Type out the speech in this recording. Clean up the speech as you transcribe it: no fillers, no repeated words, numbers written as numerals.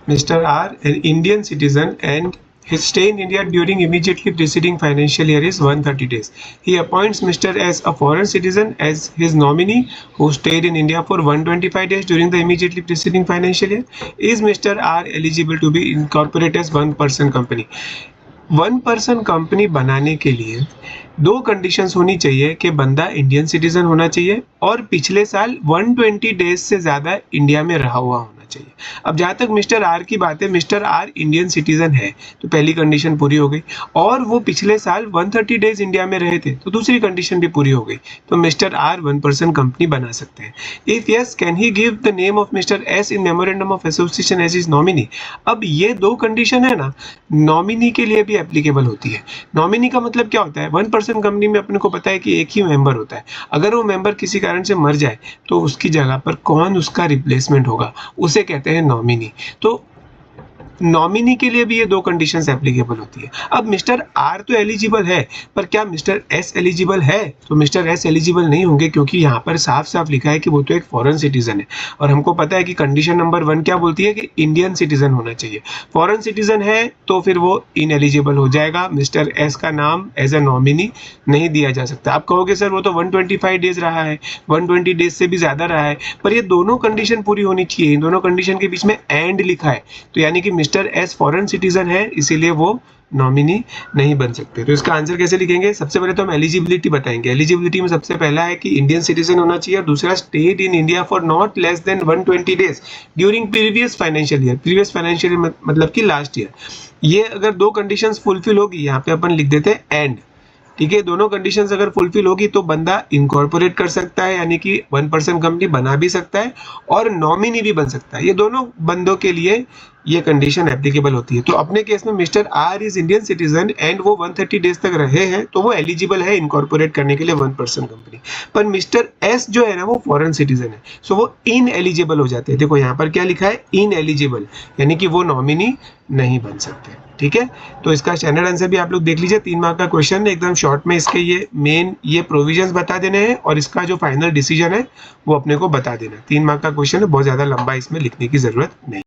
Mr. R, an Indian citizen, and his stay in India during immediately preceding financial year is 130 days. He appoints Mr. S, a foreign citizen, as his nominee who stayed in India for 125 days during the immediately preceding financial year. Is Mr. R eligible to be incorporated as one person company? One person company बनाने के लिए दो conditions होनी चाहिए कि बंदा Indian citizen होना चाहिए और पिछले साल 120 डेज से ज़्यादा इंडिया में रहा हुआ होना चाहिए। अब जहाँ तक मिस्टर आर की बात है, मिस्टर आर इंडियन सिटीजन है तो पहली कंडीशन पूरी हो गई, और वो पिछले साल 130 डेज इंडिया में रहे थे तो दूसरी कंडीशन भी पूरी हो गई, तो mister R one person company बना सकते हैं। If yes, can he give the name of mister S in memorandum of association as is nominee. अब ये दो कंडीशन है ना, नॉमिनी के लिए भी एप्लीकेबल होती है। नॉमिनी का मतलब क्या होता है, वन पर्सन कंपनी में अपने को पता है कि एक ही मेंबर होता है, अगर वो मेंबर किसी कारण से मर जाए तो उसकी जगह पर कौन उसका रिप्लेसमेंट होगा, उसे कहते हैं नॉमिनी। तो नॉमिनी के लिए भी ये दो कंडीशंस एप्लीकेबल होती है। अब मिस्टर आर तो एलिजिबल है, पर क्या मिस्टर एस एलिजिबल है? तो मिस्टर एस एलिजिबल नहीं होंगे, क्योंकि यहाँ पर साफ साफ लिखा है कि वो तो एक फॉरेन सिटीजन है, और हमको पता है कि कंडीशन नंबर 1 क्या बोलती है कि इंडियन सिटीजन होना चाहिए। फॉरेन सिटीजन है तो फिर वो इनएलिजिबल हो जाएगा, मिस्टर एस का नाम एज ए नॉमिनी नहीं दिया जा सकता। आप कहोगे सर वो तो 125 डेज रहा है, 120 डेज से भी ज्यादा रहा है, पर ये दोनों कंडीशन पूरी होनी चाहिए। इन दोनों कंडीशन के बीच में एंड लिखा है, तो यानी कि मिस्टर एस फॉरेन सिटीजन है, इसीलिए वो नॉमिनी नहीं बन सकते। तो इसका आंसर कैसे लिखेंगे? सबसे पहले तो हम एलिजिबिलिटी बताएंगे। एलिजिबिलिटी में सबसे पहला है कि इंडियन सिटीजन होना चाहिए, और दूसरा stayed in India for not less than 120 days during previous financial year. Previous financial year मतलब कि लास्ट ईयर। ये अगर दो कंडीशंस फुलफिल होगी, यहाँ पे अपन लिख देते हैं एंड, ठीक है। दोनों कंडीशंस अगर फुलफिल होगी तो बंदा इनकॉर्पोरेट कर सकता है, यानी कि वन पर्सन कंपनी बना भी सकता है और नॉमिनी भी बन सकता है। ये दोनों बंदों के लिए ये कंडीशन एप्लीकेबल होती है। तो अपने केस में mister R is Indian citizen and वो 130 डेज तक रहे हैं, तो वो एलिजिबल है इनकॉर्पोरेट करने के लिए वन पर्सन कंपनी। पर मिस्टर एस जो है ना, वो फॉरेन सिटीजन है, सो वो इन एलिजिबल हो जाते हैं। देखो यहाँ पर क्या लिखा है, इन एलिजिबल, यानी कि वो नॉमिनी नहीं बन सकते। ठीक है, तो इसका स्टैंडर्ड आंसर भी आप लोग देख लीजिए। 3 मार्क का क्वेश्चन है, एकदम शॉर्ट में इसके ये मेन ये प्रोविजंस बता देने हैं, और इसका जो फाइनल डिसीजन है वो अपने को बता देना। 3 मार्क का क्वेश्चन है, बहुत ज्यादा लंबा इसमें लिखने की जरूरत नहीं।